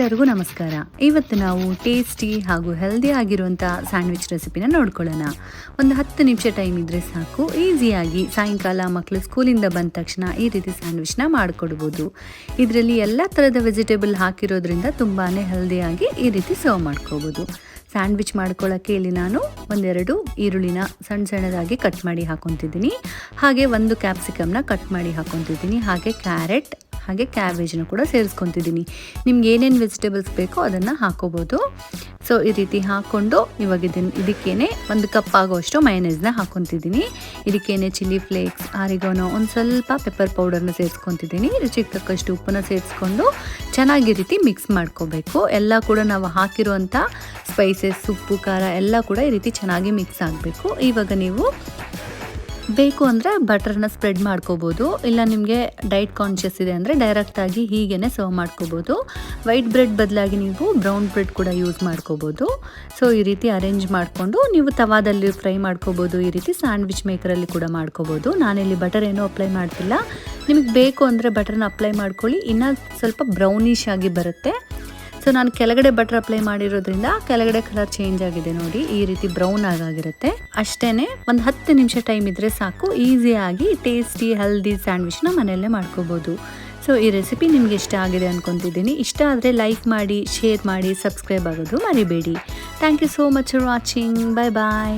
ಎಲ್ಲರಿಗೂ ನಮಸ್ಕಾರ. ಇವತ್ತು ನಾವು ಟೇಸ್ಟಿ ಹಾಗೂ ಹೆಲ್ದಿ ಆಗಿರುವಂಥ ಸ್ಯಾಂಡ್ವಿಚ್ ರೆಸಿಪಿನ ನೋಡ್ಕೊಳ್ಳೋಣ. ಒಂದು 10 ನಿಮಿಷ ಟೈಮ್ ಇದ್ದರೆ ಸಾಕು, ಈಸಿಯಾಗಿ ಸಾಯಂಕಾಲ ಮಕ್ಕಳು ಸ್ಕೂಲಿಂದ ಬಂದ ತಕ್ಷಣ ಈ ರೀತಿ ಸ್ಯಾಂಡ್ವಿಚ್ನ ಮಾಡಿಕೊಡ್ಬೋದು. ಇದರಲ್ಲಿ ಎಲ್ಲ ಥರದ ವೆಜಿಟೇಬಲ್ ಹಾಕಿರೋದ್ರಿಂದ ತುಂಬಾ ಹೆಲ್ದಿಯಾಗಿ ಈ ರೀತಿ ಸರ್ವ್ ಮಾಡ್ಕೋಬೋದು. ಸ್ಯಾಂಡ್ವಿಚ್ ಮಾಡ್ಕೊಳ್ಳೋಕ್ಕೆ ಇಲ್ಲಿ ನಾನು ಒಂದೆರಡು ಈರುಳ್ಳಿನ ಸಣ್ಣದಾಗಿ ಕಟ್ ಮಾಡಿ ಹಾಕೊತಿದ್ದೀನಿ. ಹಾಗೆ ಒಂದು ಕ್ಯಾಪ್ಸಿಕಮ್ನ ಕಟ್ ಮಾಡಿ ಹಾಕೊತಿದ್ದೀನಿ. ಹಾಗೆ ಕ್ಯಾರೆಟ್ ಹಾಗೆ ಕ್ಯಾಬೇಜ್ನ ಕೂಡ ಸೇರಿಸ್ಕೊತಿದ್ದೀನಿ. ನಿಮ್ಗೆ ಏನೇನು ವೆಜಿಟೇಬಲ್ಸ್ ಬೇಕೋ ಅದನ್ನು ಹಾಕೋಬೋದು. ಸೊ ಈ ರೀತಿ ಹಾಕ್ಕೊಂಡು ಇವಾಗ ಇದಕ್ಕೇನೆ 1 ಕಪ್ ಆಗೋಷ್ಟು ಮಯೋನೈಸ್ನ ಹಾಕೊತಿದ್ದೀನಿ. ಇದಕ್ಕೇನೆ ಚಿಲ್ಲಿ ಫ್ಲೇಕ್ಸ್, ಆರಿಗಾನೋ, ಒಂದು ಸ್ವಲ್ಪ ಪೆಪ್ಪರ್ ಪೌಡರ್ನ ಸೇರಿಸ್ಕೊತಿದ್ದೀನಿ. ರುಚಿಗೆ ತಕ್ಕಷ್ಟು ಉಪ್ಪನ್ನ ಸೇರಿಸ್ಕೊಂಡು ಚೆನ್ನಾಗಿ ರೀತಿ ಮಿಕ್ಸ್ ಮಾಡ್ಕೋಬೇಕು. ಎಲ್ಲ ಕೂಡ ನಾವು ಹಾಕಿರುವಂಥ ಸ್ಪೈಸಸ್, ಉಪ್ಪು, ಖಾರ ಎಲ್ಲ ಕೂಡ ಈ ರೀತಿ ಚೆನ್ನಾಗಿ ಮಿಕ್ಸ್ ಆಗಬೇಕು. ಇವಾಗ ನೀವು ಬೇಕು ಅಂದರೆ ಬಟರ್ನ ಸ್ಪ್ರೆಡ್ ಮಾಡ್ಕೋಬೋದು. ಇಲ್ಲ ನಿಮಗೆ ಡೈಟ್ ಕಾನ್ಷಿಯಸ್ ಇದೆ ಅಂದರೆ ಡೈರೆಕ್ಟಾಗಿ ಹೀಗೇ ಸರ್ವ್ ಮಾಡ್ಕೋಬೋದು. ವೈಟ್ ಬ್ರೆಡ್ ಬದಲಾಗಿ ನೀವು ಬ್ರೌನ್ ಬ್ರೆಡ್ ಕೂಡ ಯೂಸ್ ಮಾಡ್ಕೋಬೋದು. ಸೊ ಈ ರೀತಿ ಅರೇಂಜ್ ಮಾಡಿಕೊಂಡು ನೀವು ತವಾದಲ್ಲಿ ಫ್ರೈ ಮಾಡ್ಕೋಬೋದು. ಈ ರೀತಿ ಸ್ಯಾಂಡ್ವಿಚ್ ಮೇಕರಲ್ಲಿ ಕೂಡ ಮಾಡ್ಕೋಬೋದು. ನಾನಿಲ್ಲಿ ಬಟರ್ ಏನೂ ಅಪ್ಲೈ ಮಾಡ್ತಿಲ್ಲ. ನಿಮಗೆ ಬೇಕು ಅಂದರೆ ಬಟರ್ನ ಅಪ್ಲೈ ಮಾಡ್ಕೊಳ್ಳಿ, ಇನ್ನೂ ಸ್ವಲ್ಪ ಬ್ರೌನಿಶ್ ಆಗಿ ಬರುತ್ತೆ. ಸೊ ನಾನು ಕೆಳಗಡೆ ಬಟರ್ ಅಪ್ಲೈ ಮಾಡಿರೋದ್ರಿಂದ ಕೆಳಗಡೆ ಕಲರ್ ಚೇಂಜ್ ಆಗಿದೆ ನೋಡಿ, ಈ ರೀತಿ ಬ್ರೌನ್ ಆಗಿರುತ್ತೆ. ಅಷ್ಟೇ, ಒಂದು 10 ನಿಮಿಷ ಟೈಮ್ ಇದ್ದರೆ ಸಾಕು, ಈಸಿಯಾಗಿ ಟೇಸ್ಟಿ ಹೆಲ್ದಿ ಸ್ಯಾಂಡ್ವಿಚ್ನ ಮನೆಯಲ್ಲೇ ಮಾಡ್ಕೋಬೋದು. ಸೊ ಈ ರೆಸಿಪಿ ನಿಮ್ಗೆ ಇಷ್ಟ ಆಗಿದೆ ಅನ್ಕೊತಿದ್ದೀನಿ. ಇಷ್ಟ ಆದರೆ ಲೈಕ್ ಮಾಡಿ, ಶೇರ್ ಮಾಡಿ, ಸಬ್ಸ್ಕ್ರೈಬ್ ಆಗೋದು ಮರಿಬೇಡಿ. Thank you so much for watching. Bye bye.